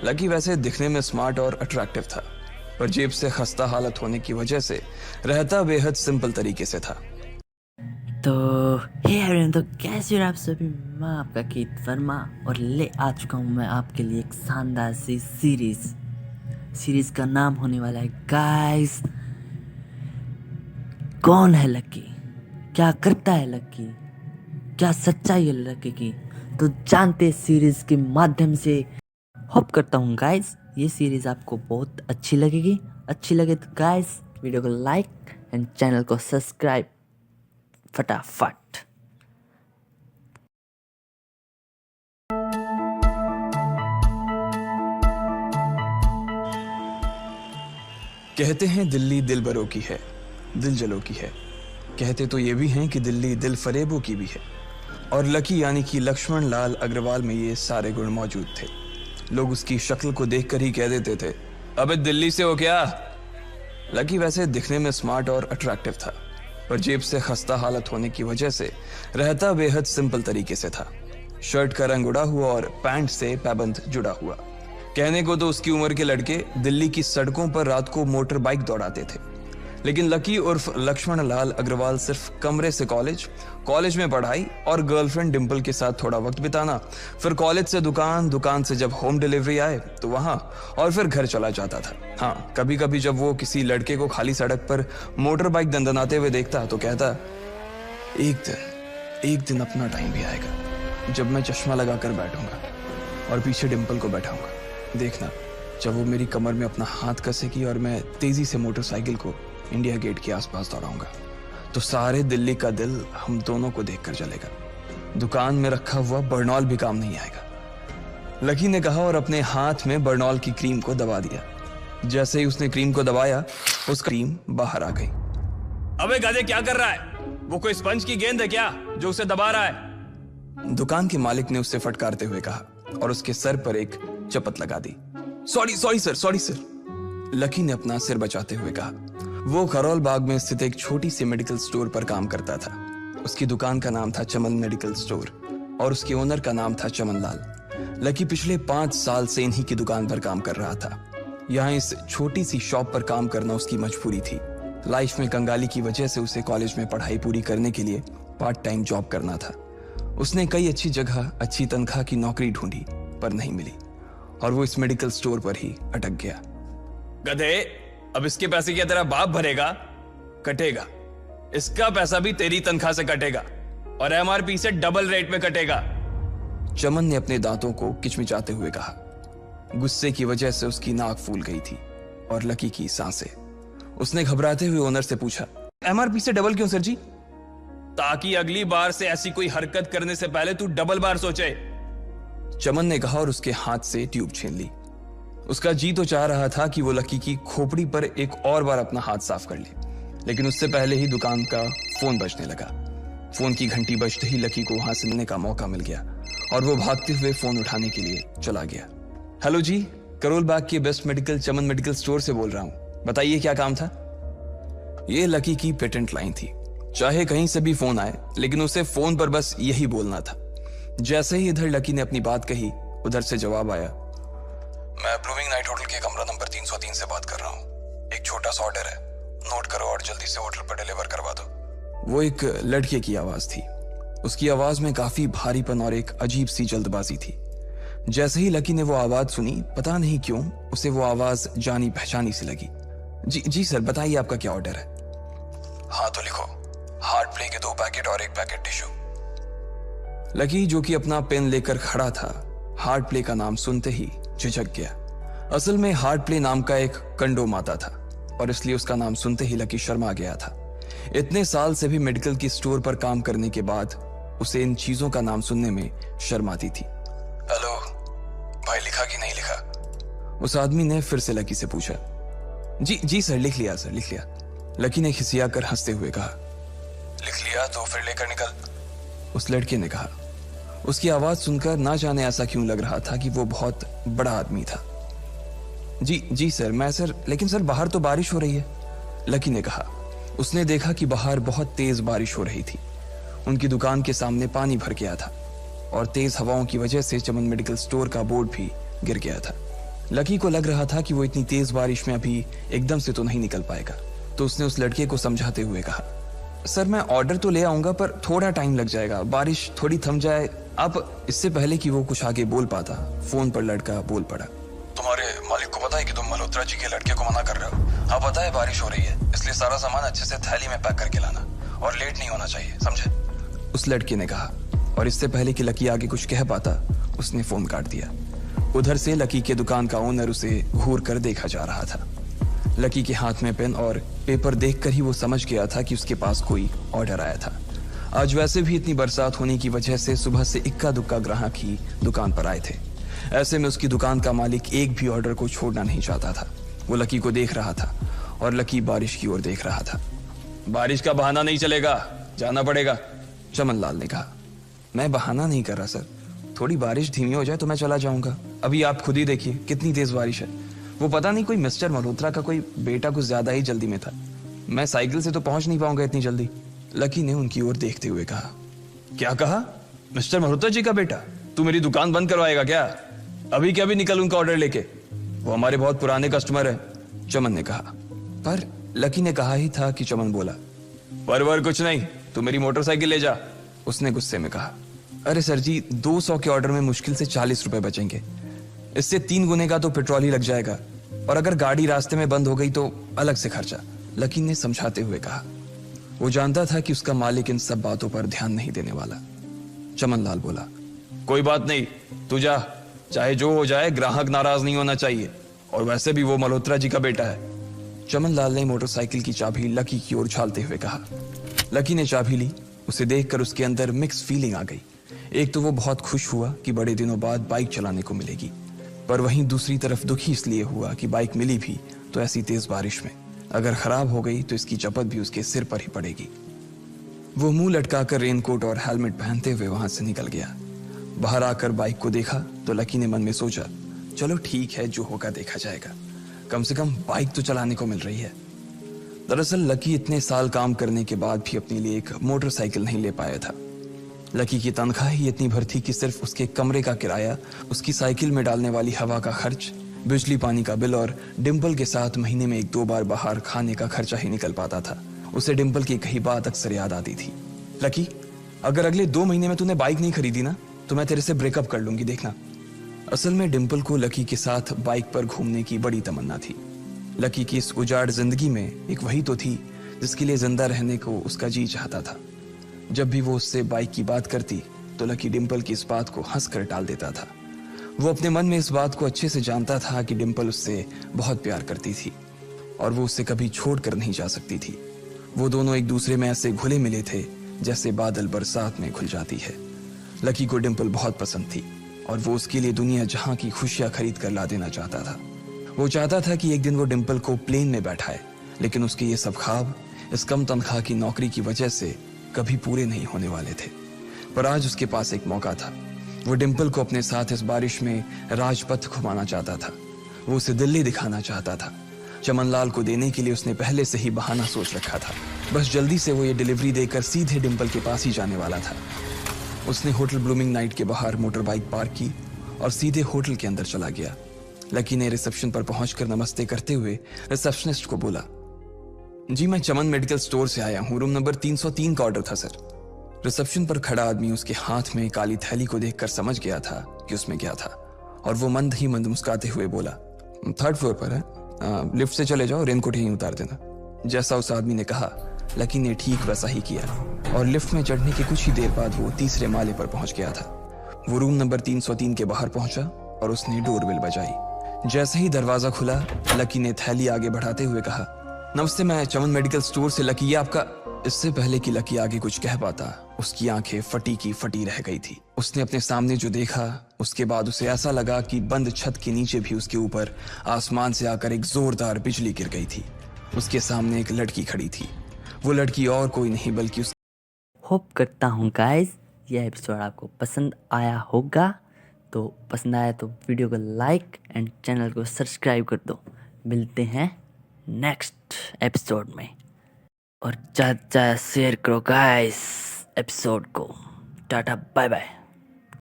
Lucky वैसे दिखने में स्मार्ट और अट्रैक्टिव था, पर जेब से खस्ता हालत होने की वजह से रहता बेहद सिंपल तरीके से था। तो हे एवरीवन, तो कैसे हो आप सभी। मैं आपका कीत वर्मा और ले आ चुका हूँ मैं आपके लिए एक शानदार सी सीरीज का नाम होने वाला है गाइस, कौन है लकी, क्या करता है लकी, क्या सच्चाई है लकी की, तो जानते सीरीज के माध्यम से। होप करता हूँ गाइस ये सीरीज आपको बहुत अच्छी लगेगी। अच्छी लगे तो गाइस वीडियो को लाइक एंड चैनल को सब्सक्राइब फटाफट। कहते हैं दिल्ली दिल बरों की है, दिल जलों की है। कहते तो ये भी हैं कि दिल्ली दिल फरेबों की भी है। और लकी यानी कि लक्ष्मण लाल अग्रवाल में ये सारे गुण मौजूद थे। लोग उसकी शक्ल को देखकर ही कह देते थे, अबे दिल्ली से हो क्या। लकी वैसे दिखने में स्मार्ट और अट्रैक्टिव था, पर जेब से खस्ता हालत होने की वजह से रहता बेहद सिंपल तरीके से था। शर्ट का रंग उड़ा हुआ और पैंट से पैबंद जुड़ा हुआ। कहने को तो उसकी उम्र के लड़के दिल्ली की सड़कों पर रात को मोटर बाइक दौड़ाते थे, लेकिन लकी उर्फ लक्ष्मण लाल अग्रवाल सिर्फ कमरे से कॉलेज में पढ़ाई और गर्लफ्रेंड डिंपल के साथ थोड़ा वक्त बिताना, फिर कॉलेज से दुकान से जब होम डिलीवरी आए तो वहां, और फिर घर चला जाता था। हाँ, कभी कभी जब वो किसी लड़के को खाली सड़क पर मोटर बाइक दंदनाते हुए देखता तो कहता, एक दिन अपना टाइम भी आएगा जब मैं चश्मा लगाकर बैठूंगा और पीछे डिंपल को बैठाऊंगा। देखना, जब वो मेरी कमर में अपना हाथ कसेगी और मैं तेजी से मोटरसाइकिल को इंडिया गेट के आसपास दौड़ाऊंगा, तो सारे दिल्ली का दिल हम दोनों को देखकर जलेगा। दुकान में रखा हुआ बर्नॉल भी काम नहीं आएगा। लकी ने कहा और अपने हाथ में बर्नॉल की क्रीम को दबा दिया। जैसे ही उसने क्रीम को दबाया, उस क्रीम बाहर आ गई। अबे गधे, क्या कर रहा है? वो कोई स्पंज की गेंद है क्या जो उसे दबा रहा है? दुकान के मालिक ने उससे फटकारते हुए कहा और उसके सर पर एक चपत लगा दी। Sorry sir. लकी ने अपना सिर बचाते हुए कहा। वो खरोल बाग में स्थित एक छोटी सी मेडिकल स्टोर पर काम करता था। उसकी दुकान का नाम था चमन मेडिकल स्टोर और उसके ओनर का नाम था चमन लाल। लकी पिछले 5 साल से इन्हीं की दुकान पर काम कर रहा था। यहाँ इस छोटी सी शॉप पर काम करना उसकी मजबूरी थी। लाइफ में कंगाली की वजह से उसे कॉलेज में पढ़ाई पूरी करने के लिए पार्ट टाइम जॉब करना था। उसने कई अच्छी जगह अच्छी तनख्वाह की नौकरी ढूंढी, पर नहीं मिली और वो इस मेडिकल स्टोर पर ही अटक गया। गधे, अब इसके पैसे क्या तेरा बाप भरेगा? कटेगा। इसका पैसा भी तेरी तनख्वाह से कटेगा और एमआरपी से डबल रेट में कटेगा। चमन ने अपने दांतों को किचमिचाते हुए कहा। गुस्से की वजह से उसकी नाक फूल गई थी और लकी की सांसें। उसने घबराते हुए ओनर से पूछा, एमआरपी से डबल क्यों सर जी? ताकि अगली बार से ऐसी कोई हरकत करने से पहले तू डबल बार सोचे, चमन ने कहा और उसके हाथ से ट्यूब छीन ली। उसका जी तो चाह रहा था कि वो लकी की खोपड़ी पर एक और बार अपना हाथ साफ कर ले, लेकिन उससे पहले ही दुकान का फोन बजने लगा। फोन की घंटी बजते ही लकी को वहां से मिलने का मौका मिल गया और वो भागते हुए फोन उठाने के लिए चला गया। हेलो जी, करोल बाग के बेस्ट मेडिकल चमन मेडिकल स्टोर से बोल रहा हूँ, बताइए क्या काम था? ये लकी की पेटेंट लाइन थी। चाहे कहीं से भी फोन आए, लेकिन उसे फोन पर बस यही बोलना था। जैसे ही इधर लकी ने अपनी बात कही, उधर से जवाब आया, मैं ब्लूमिंग नाइट होटल के कमरा नंबर 303 से बात कर रहा हूँ। एक छोटा सा ऑर्डर है, नोट करो और जल्दी से होटल पर डिलीवर करवा दो। वो एक लड़के की आवाज थी। उसकी आवाज में काफी भारीपन और एक अजीब सी जल्दबाजी थी। जैसे ही लकी ने वो आवाज सुनी, पता नहीं क्यों उसे वो आवाज जानी पहचानी सी लगी। जी सर, बताइए आपका क्या ऑर्डर है? हाँ तो लिखो, हार्ट प्ले के 2 पैकेट और 1 पैकेट टिश्यू। लकी, जो कि अपना पेन लेकर खड़ा था, हार्ट प्ले का नाम सुनते ही झिझक गया। असल में हार्ट प्ले नाम का एक कंडोम आता था और इसलिए उसका नाम सुनते ही लकी शर्मा गया था। इतने साल से भी मेडिकल की स्टोर पर काम करने के बाद उसे इन चीजों का नाम सुनने में शर्म आती थी। हेलो भाई, लिखा कि नहीं लिखा? उस आदमी ने फिर से लकी से पूछा। जी सर, लिख लिया सर, लिख लिया। लकी ने खिसिया कर हंसते हुए कहा। लिख लिया तो फिर लेकर निकल, उस लड़के ने कहा। उसकी आवाज सुनकर ना जाने ऐसा क्यों लग रहा था कि वो बहुत बड़ा आदमी था। जी सर, मैं सर, लेकिन सर बाहर तो बारिश हो रही है, लकी ने कहा। उसने देखा कि बाहर बहुत तेज बारिश हो रही थी। उनकी दुकान के सामने पानी भर गया था और तेज हवाओं की वजह से चमन मेडिकल स्टोर का बोर्ड भी गिर गया था। लकी को लग रहा था कि वो इतनी तेज बारिश में अभी एकदम से तो नहीं निकल पाएगा, तो उसने उस लड़के को समझाते हुए कहा, सर मैं ऑर्डर तो ले आऊंगा पर थोड़ा टाइम लग जाएगा, बारिश थोड़ी थम जाए। अब इससे पहले कि वो कुछ आगे बोल पाता, फोन पर लड़का बोल पड़ा, तुम्हारे मालिक को पता है कि तुम मल्होत्रा जी के लड़के को मना कर रहे हो? हाँ पता है, बारिश हो रही है, इसलिए सारा सामान अच्छे से थैली में पैक करके लाना और लेट नहीं होना चाहिए, समझे? उस लड़के ने कहा, और इससे पहले कि लकी आगे कुछ कह पाता उसने फोन काट दिया। उधर से लकी के दुकान का ओनर उसे घूर कर देखा जा रहा था। लकी के हाथ में पेन और पेपर देखकर ही वो समझ गया था कि उसके पास कोई ऑर्डर आया था। आज वैसे भी इतनी बरसात होने की वजह से सुबह से इक्का दुक्का ग्राहक ही दुकान पर आए थे। ऐसे में उसकी दुकान का मालिक एक भी ऑर्डर को छोड़ना नहीं चाहता था। वो लकी को देख रहा था और लकी बारिश की ओर देख रहा था। बारिश का बहाना नहीं चलेगा, जाना पड़ेगा, चमन लाल ने कहा। मैं बहाना नहीं कर रहा सर, थोड़ी बारिश धीमी हो जाए तो मैं चला जाऊंगा। अभी आप खुद ही देखिए कितनी तेज बारिश है। वो पता नहीं कोई मिस्टर मल्होत्रा का कोई बेटा कुछ ज्यादा ही जल्दी में था, मैं साइकिल से तो पहुंच नहीं पाऊंगा इतनी जल्दी। लकी ने उनकी ओर देखते हुए कहा। क्या कहा? मिस्टर मल्होत्रा जी का बेटा? तू मेरी दुकान बंद करवाएगा क्या? अभी क्या भी निकल उनका ऑर्डर लेके, वो हमारे बहुत पुराने कस्टमर है, चमन ने कहा। पर लकी ने कहा ही था कि चमन बोला। पर कुछ नहीं, तू मेरी मोटरसाइकिल ले जा, उसने गुस्से में कहा। अरे सर जी, 200 के ऑर्डर में मुश्किल से 40 रुपए बचेंगे, इससे 3 गुने का तो पेट्रोल ही लग जाएगा, और अगर गाड़ी रास्ते में बंद हो गई तो अलग से खर्चा, लकी ने समझाते हुए कहा। वो जानता था कि उसका मालिक इन सब बातों पर ध्यान नहीं देने वाला। चमन लाल बोला, कोई बात नहीं, तू जा, चाहे जो हो जाए ग्राहक नाराज नहीं होना चाहिए, और वैसे भी वो मल्होत्रा जी का बेटा है। चमन लाल ने मोटरसाइकिल की चाबी लकी की ओर उछालते हुए कहा। लकी ने चाबी ली। उसे देखकर उसके अंदर मिक्स फीलिंग आ गई। एक तो वो बहुत खुश हुआ कि बड़े दिनों बाद बाइक चलाने को मिलेगी, पर वहीं दूसरी तरफ दुखी इसलिए हुआ कि बाइक मिली भी तो ऐसी तेज बारिश में, अगर खराब हो गई तो इसकी चपत भी उसके सिर पर ही पड़ेगी। वो मुंह लटकाकर रेनकोट और हेलमेट पहनते हुए वहां से निकल गया। बाहर आकर बाइक को देखा तो लकी ने मन में सोचा, चलो ठीक है, जो होगा देखा जाएगा, कम से कम बाइक तो चलाने को मिल रही है। दरअसल लकी इतने साल काम करने के बाद भी अपने लिए एक मोटरसाइकिल नहीं ले पाया था। लकी की तनख्वाह ही इतनी भर थी कि सिर्फ उसके कमरे का किराया, उसकी साइकिल में डालने वाली हवा का खर्च, बिजली पानी का बिल और डिम्पल के साथ महीने में 1-2 बार बाहर खाने का खर्चा ही निकल पाता था। उसे डिम्पल की कही बात अक्सर याद आती थी, लकी अगर अगले 2 महीने में तूने बाइक नहीं खरीदी ना तो मैं तेरे से ब्रेकअप कर लूंगी, देखना। असल में डिम्पल को लकी के साथ बाइक पर घूमने की बड़ी तमन्ना थी। लकी की इस उजाड़ जिंदगी में एक वही तो थी जिसके लिए जिंदा रहने को उसका जी चाहता था। जब भी वो उससे बाइक की बात करती तो लकी डिम्पल की इस बात को हंसकर टाल देता था। वो अपने मन में इस बात को अच्छे से जानता था कि डिम्पल उससे बहुत प्यार करती थी और वो उससे कभी छोड़ कर नहीं जा सकती थी। वो दोनों एक दूसरे में ऐसे घुले मिले थे जैसे बादल बरसात में घुल जाती है। लकी को डिम्पल बहुत पसंद थी और वो उसके लिए दुनिया जहां की खुशियां खरीद कर ला देना चाहता था। वो चाहता था कि एक दिन वो डिम्पल को प्लेन में बैठाए, लेकिन उसके ये सब ख्वाब इस कम तनख्वाह की नौकरी की वजह से कभी पूरे नहीं होने वाले थे। पर आज उसके पास एक मौका था। वो डिम्पल को अपने साथ इस बारिश में राजपथ घुमाना चाहता था। वो उसे दिल्ली दिखाना चाहता था। चमनलाल को देने के लिए उसने पहले से ही बहाना सोच रखा था। बस जल्दी से वो ये डिलीवरी देकर सीधे डिम्पल के पास ही जाने वाला था। उसने होटल ब्लूमिंग नाइट के बाहर मोटर बाइक पार्क की और सीधे होटल के अंदर चला गया। लकी ने रिसेप्शन पर पहुंचकर नमस्ते करते हुए रिसेप्शनिस्ट को बोला, जी मैं चमन मेडिकल स्टोर से आया हूं, रूम नंबर 303 का ऑर्डर था सर। रिसेप्शन पर खड़ा आदमी उसके हाथ में काली थैली को देखकर समझ गया था कि उसमें क्या था और वो मंद ही मंद मुस्कुराते हुए बोला, 3rd फ्लोर पर है, लिफ्ट से चले जाओ, रेनकोट यहीं उतार देना। जैसा उस आदमी ने कहा लकी ने ठीक वैसा ही किया और लिफ्ट में चढ़ने के कुछ ही देर बाद वो 3रे माले पर पहुंच गया था। वो रूम नंबर 303 के बाहर पहुंचा और उसने डोरबेल बजाई। जैसे ही दरवाजा खुला लकी ने थैली आगे बढ़ाते हुए कहा, नमस्ते, मैं चमन मेडिकल स्टोर से लकी, ये आपका। इससे पहले कि लकी आगे कुछ कह पाता उसकी आंखें फटी की फटी रह गई थी। उसने अपने सामने जो देखा उसके बाद उसे ऐसा लगा कि बंद छत के नीचे भी उसके ऊपर आसमान से आकर एक जोरदार बिजली गिर गई थी। उसके सामने एक लड़की खड़ी थी। वो लड़की और कोई नहीं बल्कि उस होप करता हूँ गाइस यह एपिसोड आपको पसंद आया होगा। तो पसंद आया तो वीडियो को लाइक एंड चैनल को सब्सक्राइब कर दो। मिलते हैं नेक्स्ट एपिसोड में और ज़्यादा शेयर करो गाइस एपिसोड को। Tata bye bye.